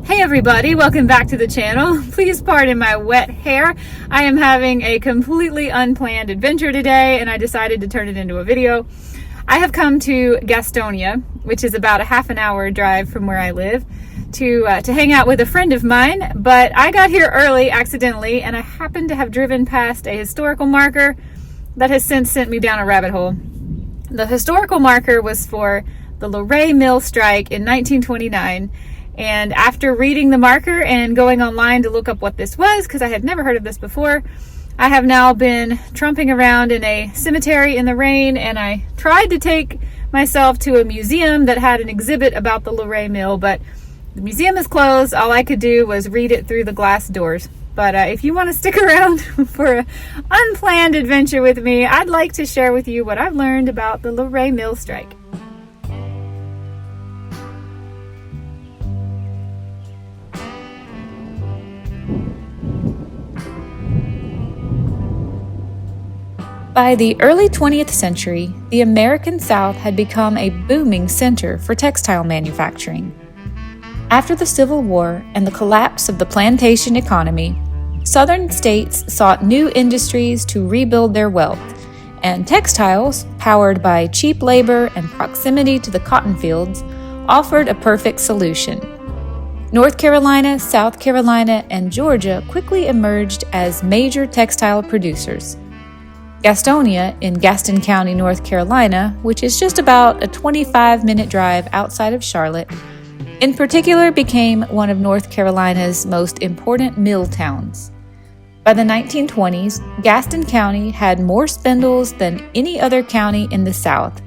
Hey everybody, welcome back to the channel. Please pardon my wet hair. I am having a completely unplanned adventure today and I decided to turn it into a video. I have come to Gastonia, which is about a half an hour drive from where I live, to hang out with a friend of mine, but I got here early accidentally and I happened to have driven past a historical marker that has since sent me down a rabbit hole. The historical marker was for the Loray mill strike in 1929. And after reading the marker and going online to look up what this was, because I had never heard of this before, I have now been trumping around in a cemetery in the rain, and I tried to take myself to a museum that had an exhibit about the Loray mill, but the museum is closed. All I could do was read it through the glass doors. But if you want to stick around for an unplanned adventure with me, I'd like to share with you what I've learned about the Loray mill strike. By the early 20th century, the American South had become a booming center for textile manufacturing. After the Civil War and the collapse of the plantation economy, Southern states sought new industries to rebuild their wealth, and textiles, powered by cheap labor and proximity to the cotton fields, offered a perfect solution. North Carolina, South Carolina, and Georgia quickly emerged as major textile producers. Gastonia in Gaston County, North Carolina, which is just about a 25-minute drive outside of Charlotte, in particular became one of North Carolina's most important mill towns. By the 1920s, Gaston County had more spindles than any other county in the South.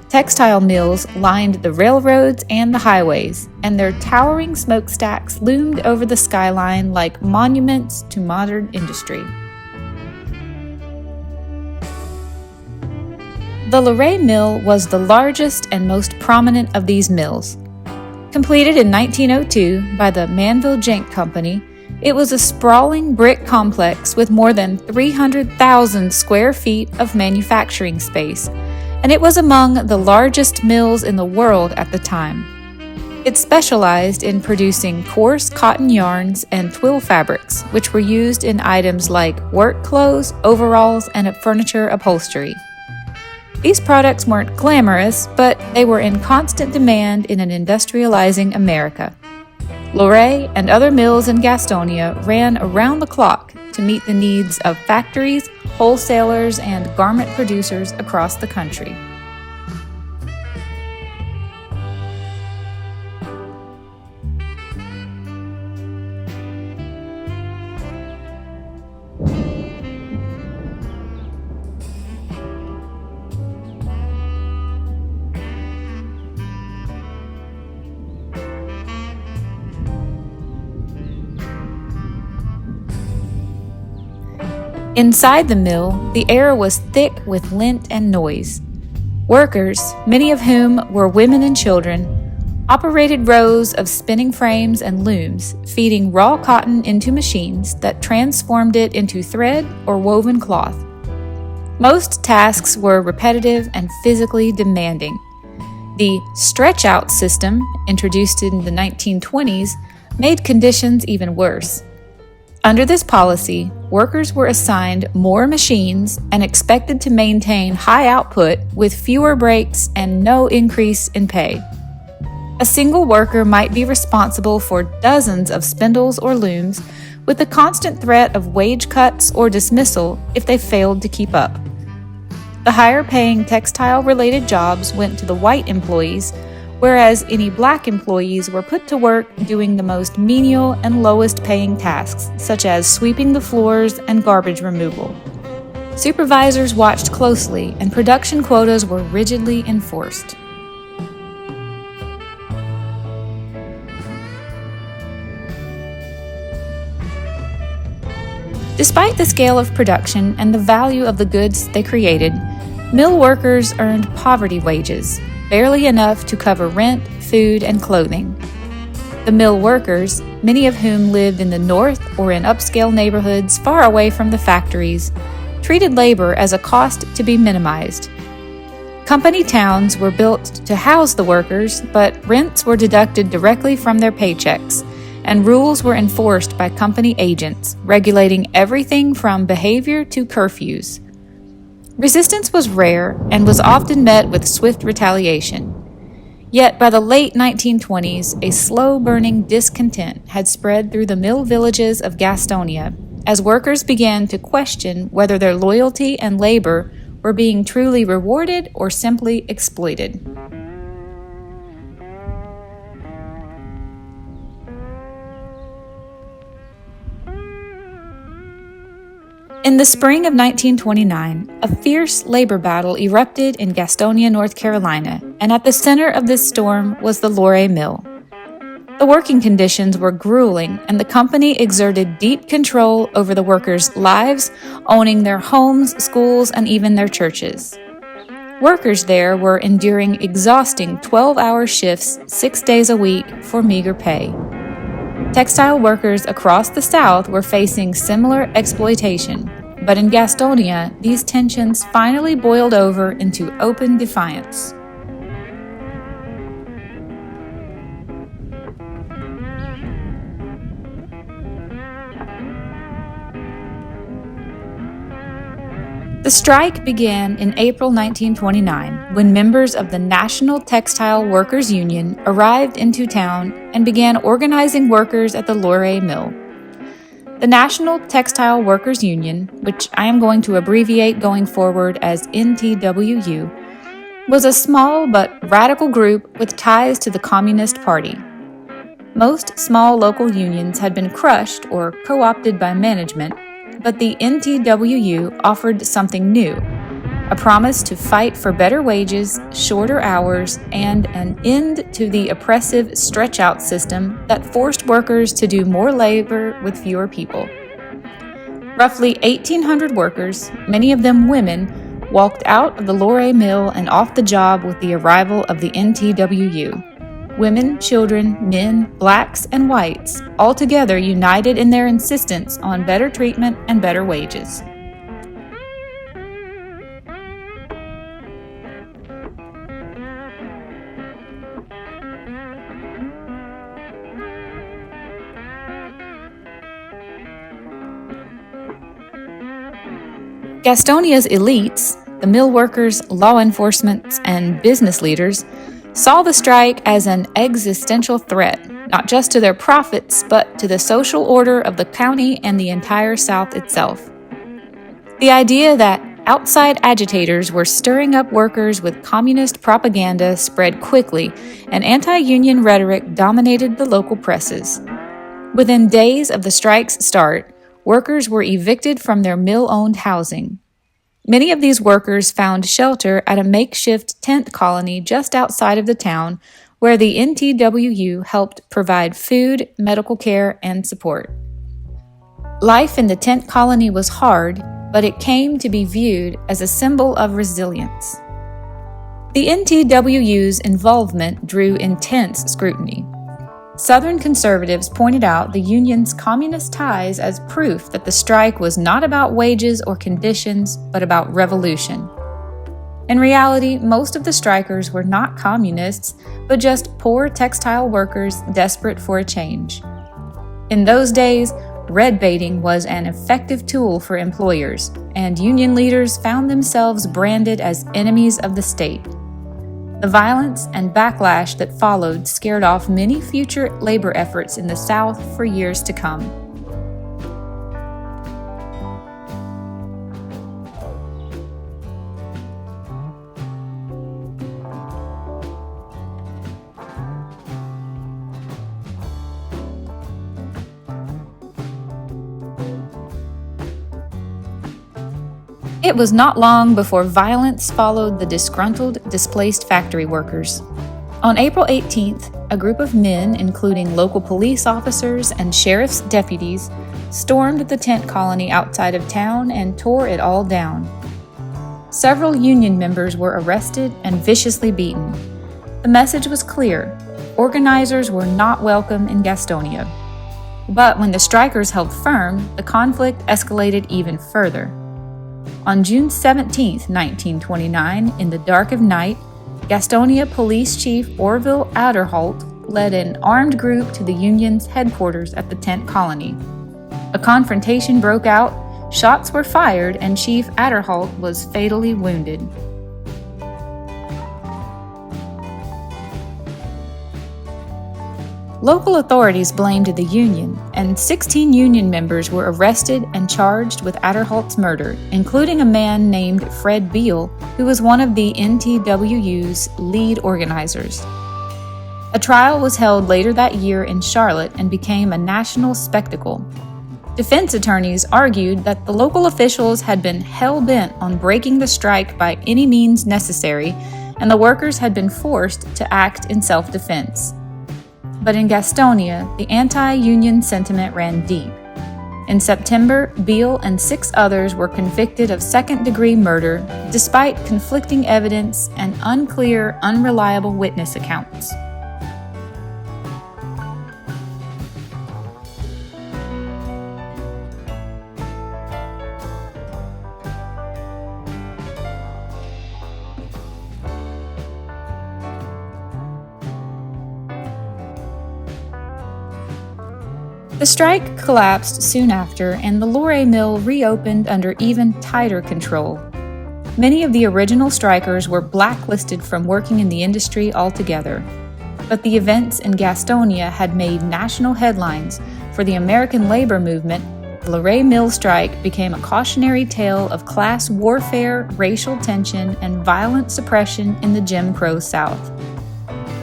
Textile mills lined the railroads and the highways, and their towering smokestacks loomed over the skyline like monuments to modern industry. The Loray Mill was the largest and most prominent of these mills. Completed in 1902 by the Manville Jenck Company, it was a sprawling brick complex with more than 300,000 square feet of manufacturing space, and it was among the largest mills in the world at the time. It specialized in producing coarse cotton yarns and twill fabrics, which were used in items like work clothes, overalls, and furniture upholstery. These products weren't glamorous, but they were in constant demand in an industrializing America. Loray and other mills in Gastonia ran around the clock to meet the needs of factories, wholesalers, and garment producers across the country. Inside the mill, the air was thick with lint and noise. Workers, many of whom were women and children, operated rows of spinning frames and looms, feeding raw cotton into machines that transformed it into thread or woven cloth. Most tasks were repetitive and physically demanding. The stretch-out system, introduced in the 1920s, made conditions even worse. Under this policy, workers were assigned more machines and expected to maintain high output with fewer breaks and no increase in pay. A single worker might be responsible for dozens of spindles or looms, with the constant threat of wage cuts or dismissal if they failed to keep up. The higher-paying textile-related jobs went to the white employees, whereas any black employees were put to work doing the most menial and lowest-paying tasks, such as sweeping the floors and garbage removal. Supervisors watched closely, and production quotas were rigidly enforced. Despite the scale of production and the value of the goods they created, mill workers earned poverty wages, barely enough to cover rent, food, and clothing. The mill workers, many of whom lived in the north or in upscale neighborhoods far away from the factories, treated labor as a cost to be minimized. Company towns were built to house the workers, but rents were deducted directly from their paychecks, and rules were enforced by company agents, regulating everything from behavior to curfews. Resistance was rare and was often met with swift retaliation. Yet by the late 1920s, a slow-burning discontent had spread through the mill villages of Gastonia as workers began to question whether their loyalty and labor were being truly rewarded or simply exploited. In the spring of 1929, a fierce labor battle erupted in Gastonia, North Carolina, and at the center of this storm was the Loray mill. The working conditions were grueling, and the company exerted deep control over the workers' lives, owning their homes, schools, and even their churches. Workers there were enduring exhausting 12-hour shifts 6 days a week for meager pay. Textile workers across the South were facing similar exploitation, but in Gastonia, these tensions finally boiled over into open defiance. The strike began in April 1929 when members of the National Textile Workers Union arrived into town and began organizing workers at the Loray mill. The National Textile Workers Union, which I am going to abbreviate going forward as NTWU, was a small but radical group with ties to the Communist Party. Most small local unions had been crushed or co-opted by management, but the NTWU offered something new, a promise to fight for better wages, shorter hours, and an end to the oppressive stretch-out system that forced workers to do more labor with fewer people. Roughly 1,800 workers, many of them women, walked out of the Loray mill and off the job with the arrival of the NTWU. Women, children, men, blacks, and whites, all together united in their insistence on better treatment and better wages. Gastonia's elites, the mill workers, law enforcement, and business leaders, saw the strike as an existential threat, not just to their profits, but to the social order of the county and the entire South itself. The idea that outside agitators were stirring up workers with communist propaganda spread quickly, and anti-union rhetoric dominated the local presses. Within days of the strike's start, workers were evicted from their mill-owned housing. Many of these workers found shelter at a makeshift tent colony just outside of the town, where the NTWU helped provide food, medical care, and support. Life in the tent colony was hard, but it came to be viewed as a symbol of resilience. The NTWU's involvement drew intense scrutiny. Southern conservatives pointed out the union's communist ties as proof that the strike was not about wages or conditions, but about revolution. In reality, most of the strikers were not communists, but just poor textile workers desperate for a change. In those days, red baiting was an effective tool for employers, and union leaders found themselves branded as enemies of the state. The violence and backlash that followed scared off many future labor efforts in the South for years to come. It was not long before violence followed the disgruntled, displaced factory workers. On April 18th, a group of men, including local police officers and sheriff's deputies, stormed the tent colony outside of town and tore it all down. Several union members were arrested and viciously beaten. The message was clear: organizers were not welcome in Gastonia. But when the strikers held firm, the conflict escalated even further. On June 17, 1929, in the dark of night, Gastonia Police Chief Orville Adderholt led an armed group to the Union's headquarters at the tent colony. A confrontation broke out, shots were fired, and Chief Adderholt was fatally wounded. Local authorities blamed the Union, and 16 Union members were arrested and charged with Adderholt's murder, including a man named Fred Beale, who was one of the NTWU's lead organizers. A trial was held later that year in Charlotte and became a national spectacle. Defense attorneys argued that the local officials had been hell-bent on breaking the strike by any means necessary, and the workers had been forced to act in self-defense. But in Gastonia, the anti-union sentiment ran deep. In September, Beale and 6 others were convicted of second-degree murder, despite conflicting evidence and unclear, unreliable witness accounts. The strike collapsed soon after, and the Loray mill reopened under even tighter control. Many of the original strikers were blacklisted from working in the industry altogether. But the events in Gastonia had made national headlines. For the American labor movement, the Loray mill strike became a cautionary tale of class warfare, racial tension, and violent suppression in the Jim Crow South.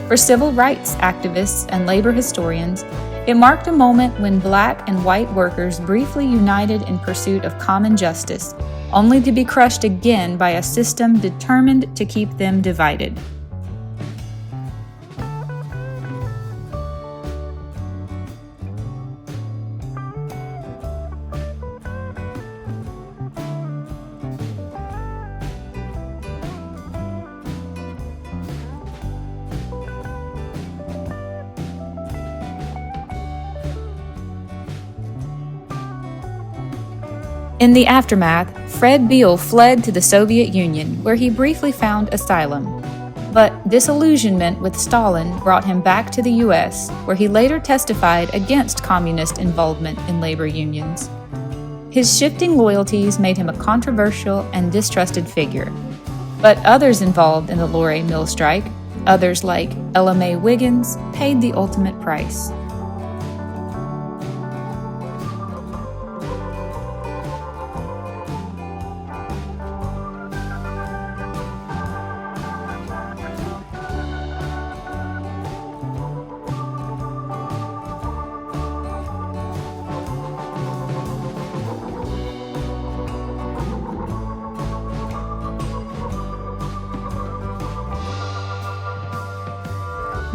For civil rights activists and labor historians, it marked a moment when black and white workers briefly united in pursuit of common justice, only to be crushed again by a system determined to keep them divided. In the aftermath, Fred Beale fled to the Soviet Union, where he briefly found asylum. But disillusionment with Stalin brought him back to the U.S., where he later testified against communist involvement in labor unions. His shifting loyalties made him a controversial and distrusted figure. But others involved in the Loray mill strike, others like Ella Mae Wiggins, paid the ultimate price.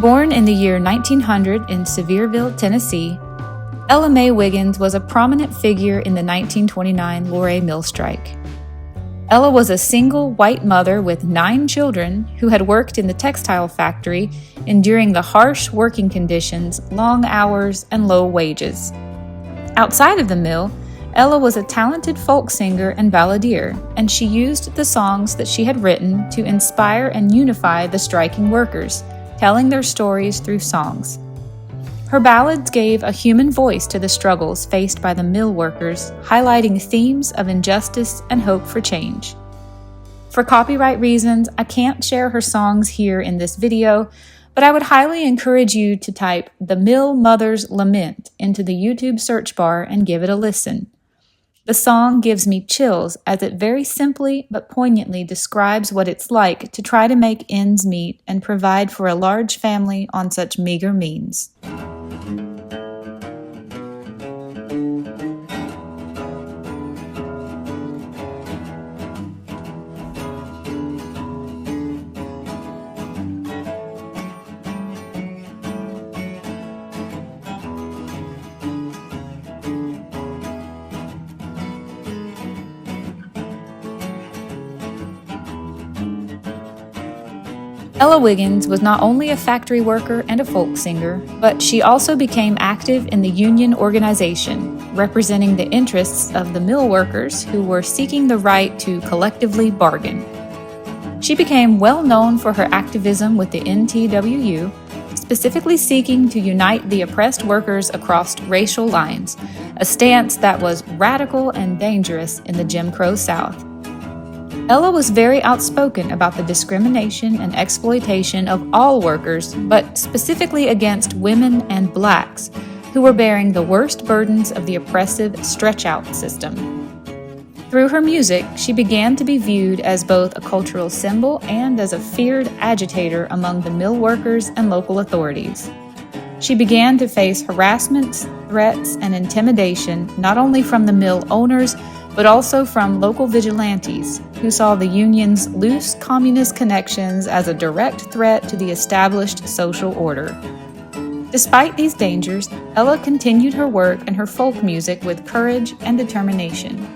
Born in the year 1900 in Sevierville, Tennessee, Ella Mae Wiggins was a prominent figure in the 1929 Loray mill strike. Ella was a single white mother with 9 children who had worked in the textile factory, enduring the harsh working conditions, long hours, and low wages. Outside of the mill, Ella was a talented folk singer and balladeer, and she used the songs that she had written to inspire and unify the striking workers, telling their stories through songs. Her ballads gave a human voice to the struggles faced by the mill workers, highlighting themes of injustice and hope for change. For copyright reasons, I can't share her songs here in this video, but I would highly encourage you to type "The Mill Mother's Lament" into the YouTube search bar and give it a listen. The song gives me chills as it very simply but poignantly describes what it's like to try to make ends meet and provide for a large family on such meager means. Ella Wiggins was not only a factory worker and a folk singer, but she also became active in the union organization, representing the interests of the mill workers who were seeking the right to collectively bargain. She became well known for her activism with the NTWU, specifically seeking to unite the oppressed workers across racial lines, a stance that was radical and dangerous in the Jim Crow South. Ella was very outspoken about the discrimination and exploitation of all workers, but specifically against women and blacks, who were bearing the worst burdens of the oppressive stretch-out system. Through her music, she began to be viewed as both a cultural symbol and as a feared agitator among the mill workers and local authorities. She began to face harassments, threats, and intimidation not only from the mill owners, but also from local vigilantes who saw the union's loose communist connections as a direct threat to the established social order. Despite these dangers, Ella continued her work and her folk music with courage and determination.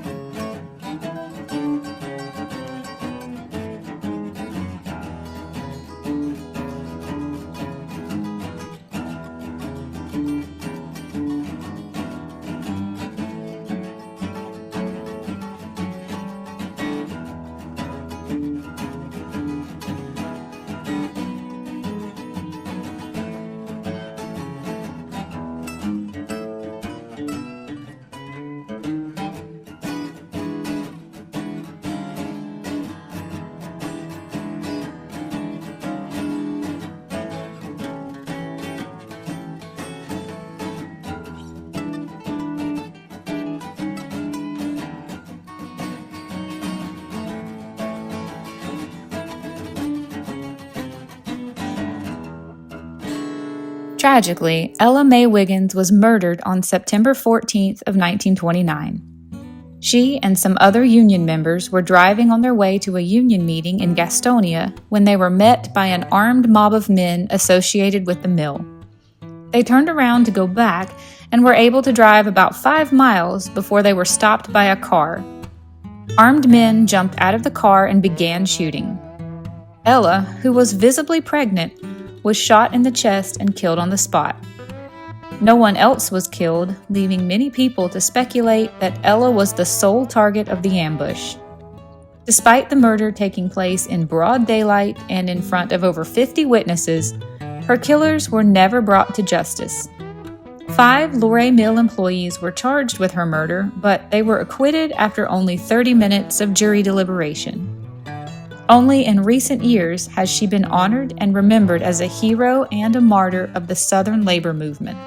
Tragically, Ella Mae Wiggins was murdered on September 14th of 1929. She and some other union members were driving on their way to a union meeting in Gastonia when they were met by an armed mob of men associated with the mill. They turned around to go back and were able to drive about 5 miles before they were stopped by a car. Armed men jumped out of the car and began shooting. Ella, who was visibly pregnant, was shot in the chest and killed on the spot. No one else was killed, leaving many people to speculate that Ella was the sole target of the ambush. Despite the murder taking place in broad daylight and in front of over 50 witnesses, her killers were never brought to justice. 5 Loray Mill employees were charged with her murder, but they were acquitted after only 30 minutes of jury deliberation. Only in recent years has she been honored and remembered as a hero and a martyr of the Southern labor movement.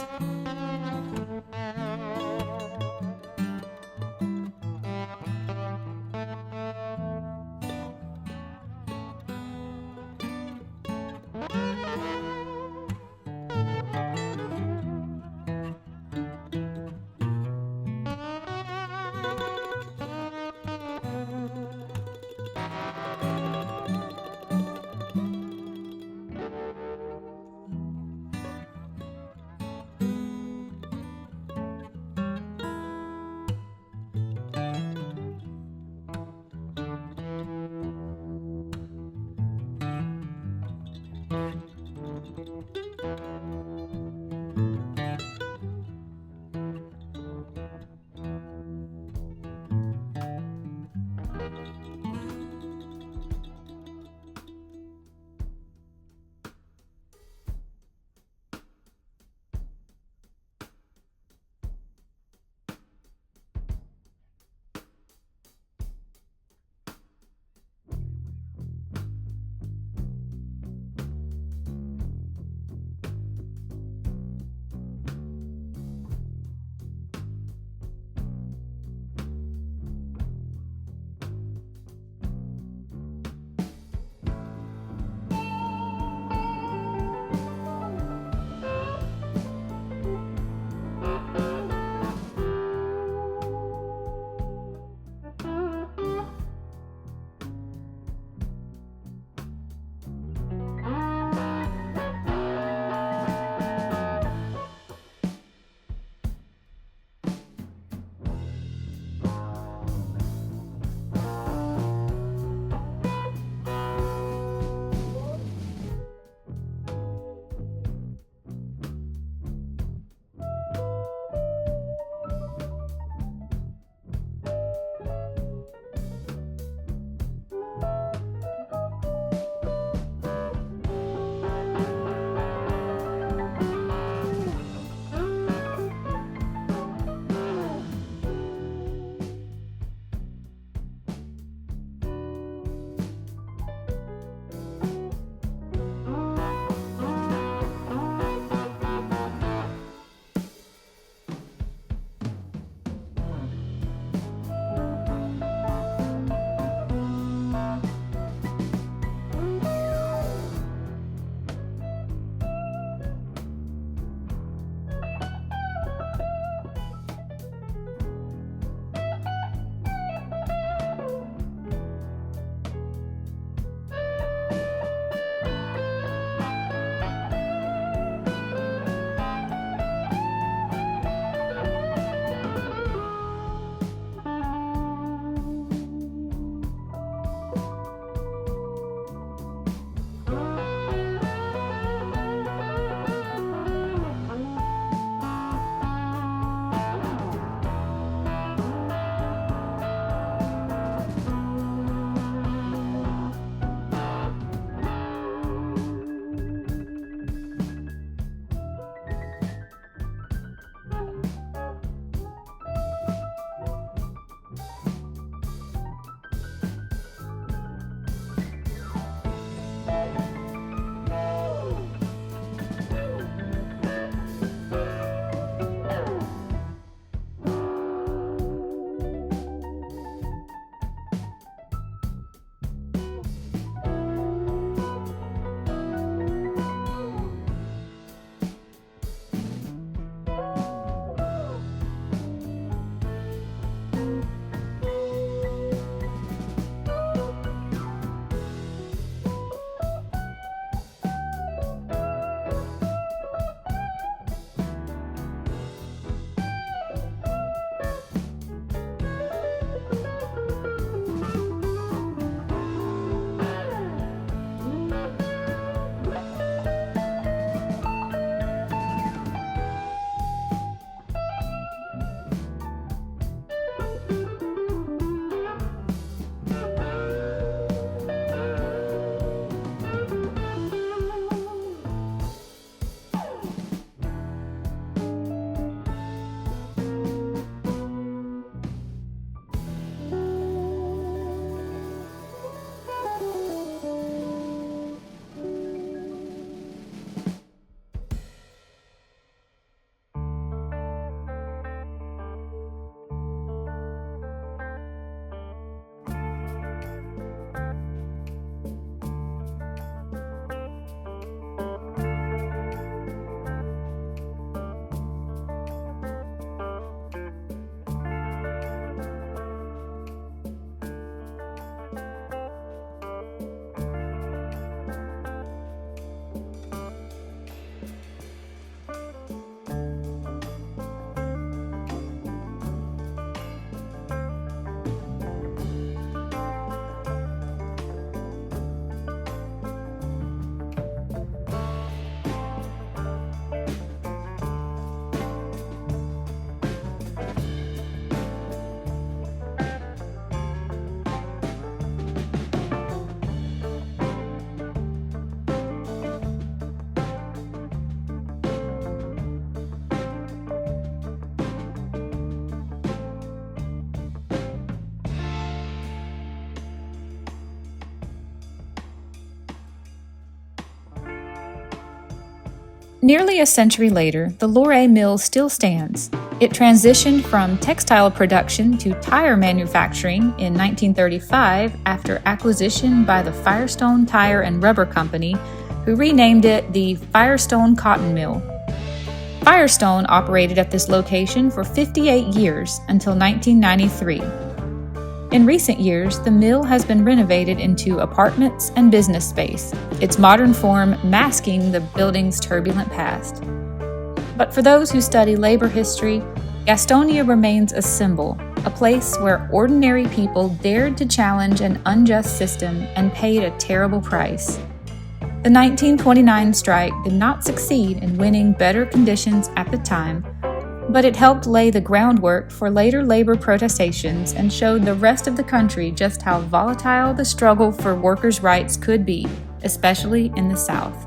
Nearly a century later, the Loray mill still stands. It transitioned from textile production to tire manufacturing in 1935 after acquisition by the Firestone Tire and Rubber Company, who renamed it the Firestone Cotton Mill. Firestone operated at this location for 58 years until 1993. In recent years, the mill has been renovated into apartments and business space, its modern form masking the building's turbulent past. But for those who study labor history, Gastonia remains a symbol, a place where ordinary people dared to challenge an unjust system and paid a terrible price. The 1929 strike did not succeed in winning better conditions at the time, but it helped lay the groundwork for later labor protestations and showed the rest of the country just how volatile the struggle for workers' rights could be, especially in the South.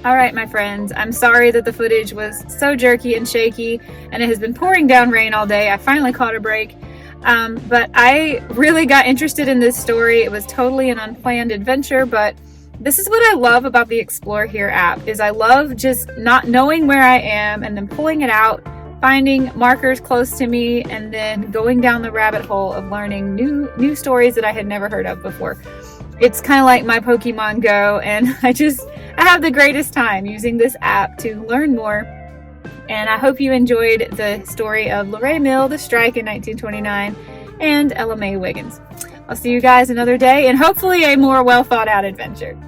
All right, my friends, I'm sorry that the footage was so jerky and shaky, and it has been pouring down rain all day. I finally caught a break, but I really got interested in this story. It was totally an unplanned adventure, but this is what I love about the Explore Here app, is I love just not knowing where I am and then pulling it out, finding markers close to me, and then going down the rabbit hole of learning new stories that I had never heard of before. It's kind of like my Pokemon Go, and I have the greatest time using this app to learn more. And I hope you enjoyed the story of Loray Mill, the strike in 1929, and Ella Mae Wiggins. I'll see you guys another day, and hopefully a more well thought out adventure.